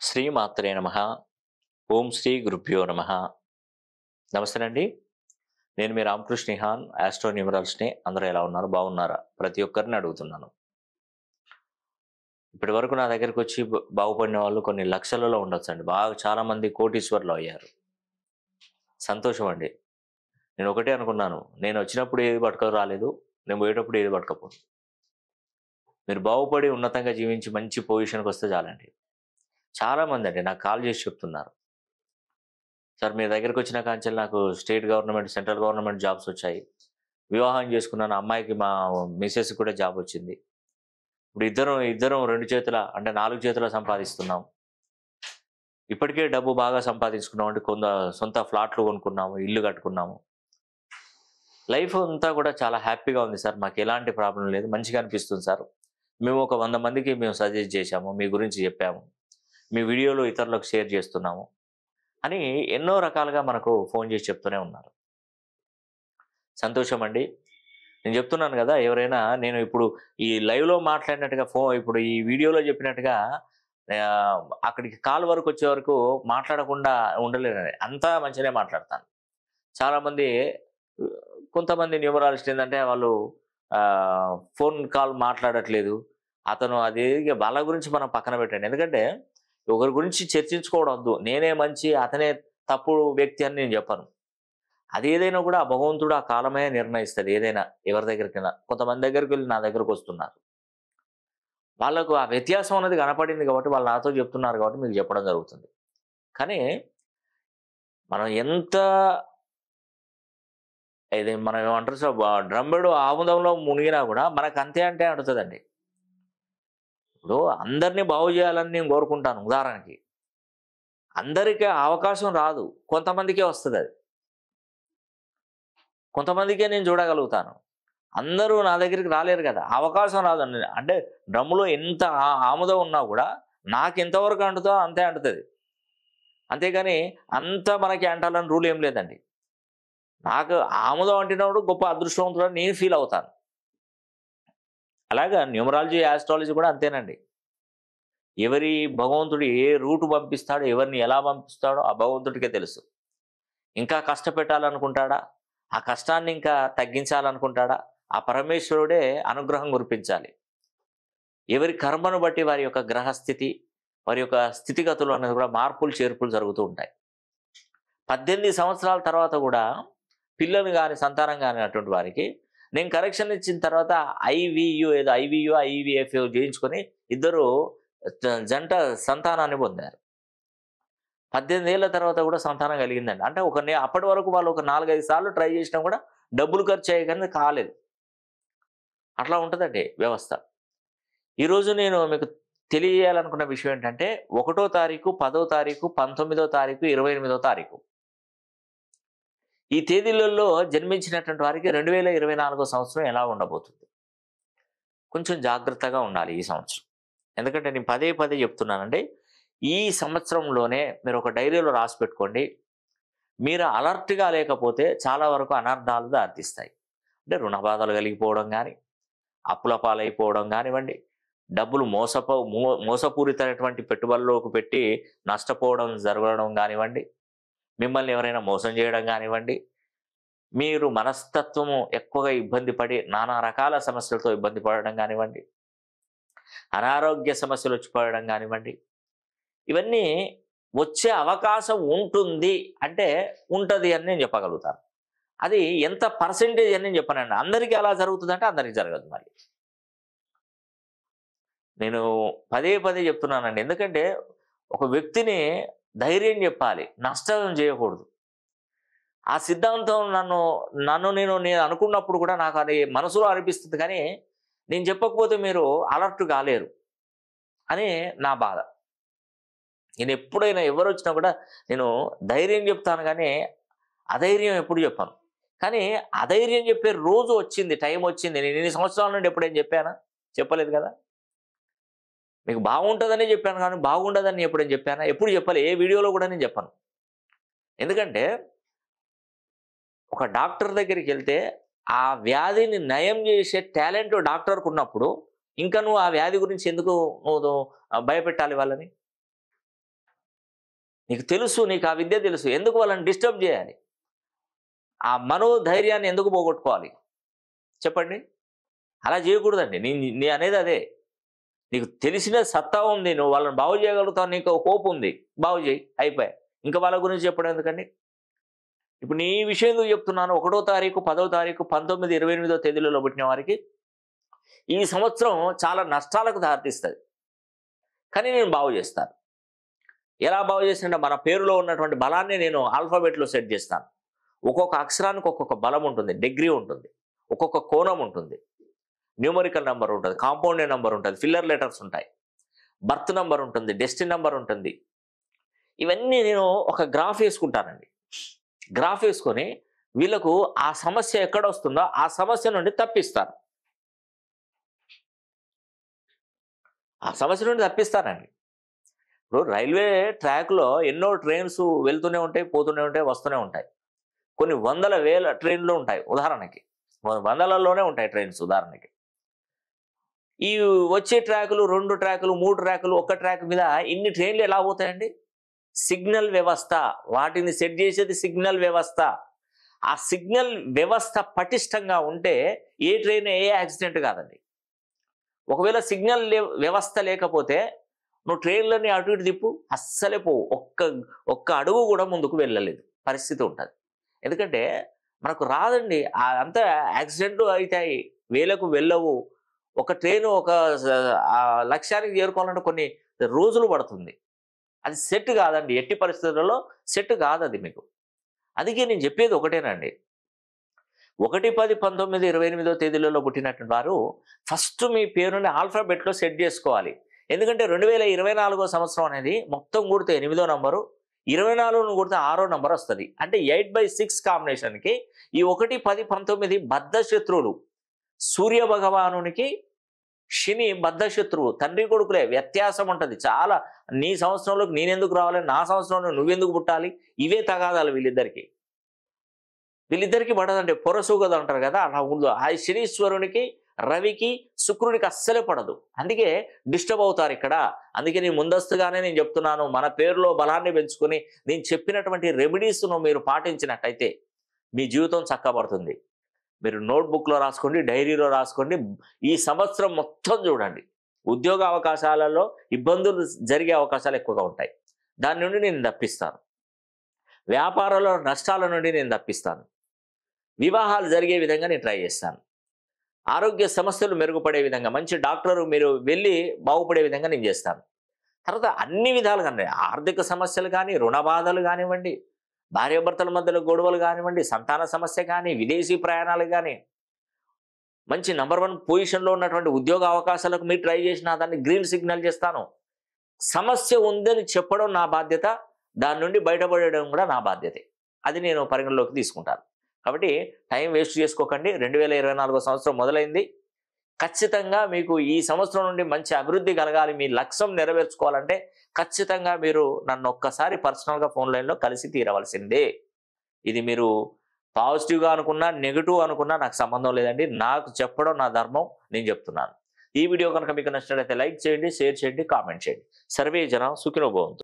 శ్రీమాత్రే నమః. ఓం శ్రీ గురుభ్యో నమః. నమస్తే అండి. నేను మీ రామకృష్ణ నిహాన్, ఆస్ట్రో న్యూమరాలజిస్ట్‌ని. అందరూ ఎలా ఉన్నారు? బాగున్నారా? ప్రతి ఒక్కరిని అడుగుతున్నాను. ఇప్పటి వరకు నా దగ్గరకొచ్చి బాగుపడిన వాళ్ళు కొన్ని లక్షలలో ఉండొచ్చండి. బాగా చాలామంది కోటీశ్వరులు అయ్యారు. సంతోషం అండి. నేను ఒకటే అనుకున్నాను. నేను వచ్చినప్పుడు ఏది పట్టుకొని రాలేదు. నేను పోయేటప్పుడు ఏది పట్టుకపోను. మీరు బాగుపడి ఉన్నతంగా జీవించి మంచి పొజిషన్‌కొస్తే చాలండి. చాలామంది అండి నాకు కాల్ చేసి చెప్తున్నారు. సార్ మీ దగ్గరకొచ్చిన కాంచెలి నాకు state government, central government jobs వచ్చాయి. వివాహం చేసుకున్నాను. అమ్మాయికి మా మిసెస్‌కి కూడా జాబ్ వచ్చింది. ఇప్పుడు ఇద్దరం 2 చేతుల అంటే 4 చేతుల సంపాదిస్తున్నాం. ఇప్పటికే డబ్బు బాగా సంపాదించుకున్నాం. అంటే సొంత ఫ్లాట్లు కొనుక్కున్నాము. ఇల్లు కట్టుకున్నాము. లైఫ్ అంతా కూడా చాలా హ్యాపీగా ఉంది సార్. మాకెలాంటి ప్రాబ్లమ్ లేదు. మంచిగా అనిపిస్తుంది సార్. మేము ఒక 100 మందికి మేము సజెస్ట్ చేశాము. మీ గురించి చెప్పాము. మీ వీడియోలు ఇతరులకు షేర్ చేస్తున్నాము అని ఎన్నో రకాలుగా మనకు ఫోన్ చేసి చెప్తూనే ఉన్నారు. సంతోషం అండి. నేను చెప్తున్నాను గదా! ఎవరైనా నేను ఇప్పుడు ఈ లైవ్‌లో మాట్లాడినట్టుగా ఇప్పుడు ఈ వీడియోలో చెప్పినట్టుగా అక్కడికి కాల్ వరకొచ్చే వరకు మాట్లాడకుండా ఉండలేనండి. అంతా మంచిగానే మాట్లాడతాను. చాలామంది ఆహ్, కొంతమంది న్యూమరాలజిస్ట్ ఏందంటే వాళ్ళు ఫోన్ కాల్ మాట్లాడట్లేదు. అతను అది వాళ్ళ గురించి మనం పక్కన పెట్టండి. ఎందుకంటే ఒకరి గురించి చర్చించుకోవడం వద్దు. నేనే మంచి, అతనే తప్పుడు వ్యక్తి అని నేను చెప్పను. అదేదైనా కూడా ఆ భగవంతుడు ఆ కాలమే నిర్ణయిస్తది ఏదైనా. ఎవరి దగ్గరికైనా. కొంతమంది దగ్గరికెళ్ళి నా దగ్గరకొస్తున్నారు. వాళ్ళకు ఆ వ్యత్యాసం అనేది కనపడింది కాబట్టి వాళ్ళు నాతో చెప్తున్నారు కాబట్టి మీకు చెప్పడం జరుగుతుంది. కానీ మనం ఎంత ఇది మనం ఏమంటారు డ్రమ్మెడు ఆముదంలో మునిగినా కూడా మనకు అంతే అంటే అంటుతదండి. ఇప్పుడు అందరిని బాగు చేయాలని నేను కోరుకుంటాను ఉదాహరణకి. అందరికి ఆ అవకాశం రాదు. కొంతమందికే వస్తదది. కొంతమందికే నేను చూడగలుగుతాను. అందరూ నా దగ్గరికి రాలేరు కదా! అవకాశం రాదండి. అంటే డ్రమ్ములో ఎంత ఆముదం ఉన్నా కూడా నాకెంతవరకు అంటుతో అంతే అంటుతది. అంతేగాని అంతా మనకి అంటాలని రూల్ ఏం లేదండి. నాకు ఆముదం అంటినప్పుడు గొప్ప అదృష్టవంతుడని నేను ఫీల్ అవుతాను. అలాగా న్యూమరాలజీ, యాస్ట్రాలజీ కూడా అంతేనండి. భగవంతుడు ఏ రూట్ పంపిస్తాడో, ఎవరిని ఎలా పంపిస్తాడో ఆ భగవంతుడికే తెలుసు. ఇంకా కష్టపెట్టాలనుకుంటాడా? ఆ కష్టాన్ని ఇంకా తగ్గించాలనుకుంటాడా? ఆ పరమేశ్వరుడే అనుగ్రహం కురిపించాలి. ఎవరి కర్మను బట్టి వారి యొక్క గ్రహస్థితి, వారి యొక్క స్థితిగతులు అనేది కూడా మార్పులు, చేర్పులు జరుగుతూ ఉంటాయి. 18 సంవత్సరాల తర్వాత కూడా పిల్లలు గాని, సంతానం గానినటువంటి వారికి నేను కరెక్షన్ ఇచ్చిన తర్వాత ఐవీఐవీఎఫ్ చేయించుకొని ఇద్దరు జంట సంతానాన్ని పొందారు. 18 ఏళ్ల తర్వాత కూడా సంతానం కలిగిందండి. అంటే అప్పటి వరకు వాళ్ళు ఒక 4, 5 సార్లు ట్రై చేసినా కూడా డబ్బులు ఖర్చయ్యాయి కానీ కాలేదు. అట్లా ఉంటదండి వ్యవస్థ. ఈరోజు నేను మీకు తెలియజేయాలనుకున్న విషయం ఏంటంటే 1 తారీఖు, 10 తారీఖు, 19 తారీఖు, 28 తారీఖు. ఈ తేదీలలో జన్మించినటువంటి వారికి 2024 సంవత్సరం ఎలా ఉండబోతుంది? కొంచెం జాగ్రత్తగా ఉండాలి ఈ సంవత్సరం. ఎందుకంటే నేను పదే పదే చెప్తున్నానండి. ఈ సంవత్సరంలోనే మీరు ఒక డైరీలో రాసి పెట్టుకోండి. మీరు అలర్ట్‌గా లేకపోతే చాలా వరకు అనర్థాలు దారితీస్తాయి. అంటే రుణ బాధలు కలిగిపోవడం గాని, అప్పుల పాలైపోవడం గానివ్వండి, డబ్బులు మోసపూరితమైనటువంటి పెట్టుబడుల్లోకి పెట్టి నష్టపోవడం జరగడం గానివ్వండి, మిమ్మల్ని ఎవరైనా మోసం చేయడం గానివ్వండి, మీరు మనస్తత్వము ఎక్కువగా ఇబ్బంది పడి నానా రకాల సమస్యలతో ఇబ్బంది పడడం గానివ్వండి, అనారోగ్య సమస్యలొచ్చి పడడం గానివ్వండి, ఇవన్నీ వచ్చే అవకాశం ఉంటుంది అంటే ఉంటది అని నేను చెప్పగలుగుతాను. అది ఎంత పర్సెంటేజ్ అని నేను చెప్పనండి. అందరికీ అలా జరుగుతుందంటే అందరికి జరగదు మరి. నేను పదే పదే చెప్తున్నానండి. ఎందుకంటే ఒక వ్యక్తిని ధైర్యం చెప్పాలి. నష్టం చేయకూడదు. ఆ సిద్ధాంతం నేను అనుకున్నప్పుడు కూడా నాకు అది మనసులో అనిపిస్తుంది కానీ, నేను చెప్పకపోతే మీరు అలర్ట్ కాలేరు అని నా బాధ. నేను ఎప్పుడైనా ఎవరొచ్చినా కూడా నేను ధైర్యం చెప్తాను గానీ, అధైర్యం ఎప్పుడు చెప్పను. కానీ అధైర్యం చెప్పే రోజు వచ్చింది, టైం వచ్చింది. నేను ఇన్ని సంవత్సరాల నుండి ఎప్పుడైనా చెప్పానా? చెప్పలేదు కదా! మీకు బాగుంటదనే చెప్పాను కానీ, బాగుండదని ఎప్పుడైనా చెప్పానా? ఎప్పుడు చెప్పలే. ఏ వీడియోలో కూడా నేను చెప్పను. ఎందుకంటే ఒక డాక్టర్ దగ్గరికెళ్తే ఆ వ్యాధిని నయం చేసే టాలెంట్ డాక్టర్‌కున్నప్పుడు, ఇంకా నువ్వు ఆ వ్యాధి గురించి ఎందుకు నువ్వు భయపెట్టాలి వాళ్ళని? నీకు తెలుసు, నీకు ఆ విద్య తెలుసు, ఎందుకు వాళ్ళని డిస్టర్బ్ చేయాలి? ఆ మనోధైర్యాన్ని ఎందుకు పోగొట్టుకోవాలి చెప్పండి? అలా చేయకూడదండి. నీ అనేది అదే. నీకు తెలిసిన సత్తా ఉంది, నువ్వు వాళ్ళని బాగు చేయగలుగుతావు, నీకు హోప్ ఉంది, బాగు చేయి, అయిపోయాయి. ఇంకా వాళ్ళ గురించి చెప్పడం ఎందుకండి? ఇప్పుడు నీ విషయం ఎందుకు చెప్తున్నాను? 1వ తారీఖు, 10వ తారీఖు, 19, 28వ తేదీలలో పుట్టిన వారికి ఈ సంవత్సరం చాలా నష్టాలకు దారితీస్తుంది. కానీ నేను బాగు చేస్తాను. ఎలా బాగు చేసినా మన పేరులో ఉన్నటువంటి బలాన్ని నేను ఆల్ఫాబెట్లో సెట్ చేస్తాను. ఒక్కొక్క అక్షరానికి ఒక్కొక్క బలం ఉంటుంది, డిగ్రీ ఉంటుంది, ఒక్కొక్క కోణం ఉంటుంది, న్యూమరికల్ నెంబర్ ఉంటుంది, కాంపౌండ్ నెంబర్ ఉంటుంది, ఫిల్లర్ లెటర్స్ ఉంటాయి, బర్త్ నెంబర్ ఉంటుంది, డెస్టినీ నెంబర్ ఉంటుంది. ఇవన్నీ నేను ఒక గ్రాఫ్ వేసుకుంటానండి. గ్రాఫ్ వేసుకొని వీళ్ళకు ఆ సమస్య ఎక్కడ వస్తుందో ఆ సమస్య నుండి తప్పిస్తాను. ఆ సమస్య నుండి తప్పిస్తానండి. ఇప్పుడు రైల్వే ట్రాక్లో ఎన్నో ట్రైన్స్ వెళ్తూనే ఉంటాయి, పోతూనే ఉంటాయి, వస్తూనే ఉంటాయి. కొన్ని వందల వేల ట్రైన్లు ఉంటాయి ఉదాహరణకి, వందలలోనే ఉంటాయి ట్రైన్స్ ఉదాహరణకి. ఈ వచ్చే ట్రాకులు 2 ట్రాకులు 3 ట్రాకులు ఒక్క ట్రాక్ మీద ఇన్ని ట్రైన్లు ఎలా పోతాయండి? సిగ్నల్ వ్యవస్థ, వాటిని సెట్ చేసేది సిగ్నల్ వ్యవస్థ. ఆ సిగ్నల్ వ్యవస్థ పటిష్టంగా ఉంటే ఏ ట్రైన్ ఏ యాక్సిడెంట్ కాదండి. ఒకవేళ సిగ్నల్ వ్యవస్థ లేకపోతే నువ్వు ట్రైన్లని అటు ఇటు తిప్పు, అస్సలే పోవు, ఒక్క అడుగు కూడా ముందుకు వెళ్ళలేదు పరిస్థితి ఉంటుంది. ఎందుకంటే మనకు రాదండి, అంతా యాక్సిడెంట్లు అవుతాయి, వేలకు వెళ్ళవు. ఒక ట్రైను ఒక లక్ష్యానికి చేరుకోవాలంటే కొన్ని రోజులు పడుతుంది. అది సెట్ కాదండి, ఎట్టి పరిస్థితులలో సెట్ కాదు అది మీకు. అందుకే నేను చెప్పేది ఒకటేనండి, 1, 10, 19, 28వ తేదీలలో పుట్టినటువంటి వారు ఫస్ట్ మీ పేరుని ఆల్ఫాబెట్లో సెట్ చేసుకోవాలి. ఎందుకంటే 2024వ సంవత్సరం అనేది మొత్తం కూడితే 8వ నంబరు, 24ను కూడితే 6వ నంబర్ వస్తుంది. అంటే 8/6 కాంబినేషన్కి ఈ 1, 10, 19 బద్ధ శత్రువులు. సూర్య భగవానునికి శని బద్ధ శత్రువు, తండ్రి కొడుకులే, వ్యత్యాసం ఉంటుంది చాలా. నీ సంవత్సరంలోకి నేనెందుకు రావాలి, నా సంవత్సరంలో నువ్వెందుకు పుట్టాలి, ఇవే తగాదాలు వీళ్ళిద్దరికి పడదండి. పొరసూగదు అంటారు కదా, అలా ఉండదు. ఆ శనీశ్వరునికి, రవికి, శుక్రునికి అస్సలే పడదు. అందుకే డిస్టర్బ్ అవుతారు ఇక్కడ. అందుకే నేను ముందస్తుగానే నేను చెప్తున్నాను, మన పేరులో బలాన్ని పెంచుకొని నేను చెప్పినటువంటి రెమెడీస్ను మీరు పాటించినట్టయితే మీ జీవితం చక్కబడుతుంది. మీరు నోట్బుక్లో రాసుకోండి, డైరీలో రాసుకోండి. ఈ సంవత్సరం మొత్తం చూడండి, ఉద్యోగ అవకాశాలలో ఇబ్బందులు జరిగే అవకాశాలు ఎక్కువగా ఉంటాయి, దాని నుండి నేను తప్పిస్తాను. వ్యాపారంలో నష్టాల నుండి నేను తప్పిస్తాను. వివాహాలు జరిగే విధంగా నేను ట్రై చేస్తాను. ఆరోగ్య సమస్యలు మెరుగుపడే విధంగా, మంచి డాక్టరు మీరు వెళ్ళి బాగుపడే విధంగా నేను చేస్తాను. తర్వాత అన్ని విధాలుగా ఆర్థిక సమస్యలు కానీ, రుణ బాధలు కానివ్వండి, భార్యాభర్తల మధ్యలో గొడవలు కానివ్వండి, సంతాన సమస్య కానీ, విదేశీ ప్రయాణాలు కానీ, మంచి నంబర్ 1 పొజిషన్లో ఉన్నటువంటి ఉద్యోగ అవకాశాలకు మీరు ట్రై చేసిన దాన్ని గ్రీన్ సిగ్నల్ చేస్తాను. సమస్య ఉందని చెప్పడం నా బాధ్యత, దాని నుండి బయటపడడం కూడా నా బాధ్యతే. అది నేను పరిగణలోకి తీసుకుంటాను. కాబట్టి టైం వేస్ట్ చేసుకోకండి. 2024వ సంవత్సరం మొదలైంది. ఖచ్చితంగా మీకు ఈ సంవత్సరం నుండి మంచి అభివృద్ధి కలగాలి, మీ లక్ష్యం నెరవేర్చుకోవాలంటే ఖచ్చితంగా మీరు నన్ను ఒక్కసారి పర్సనల్గా ఫోన్ లైన్లో కలిసి తీరవలసిందే. ఇది మీరు పాజిటివ్గా అనుకున్నా, నెగిటివ్ అనుకున్నా నాకు సంబంధం లేదండి. నాకు చెప్పడం నా ధర్మం, నేను చెప్తున్నాను. ఈ వీడియో కనుక మీకు నచ్చినట్లయితే లైక్ చేయండి, షేర్ చేయండి, కామెంట్ చేయండి. సర్వే జన సుఖినో భవంతు.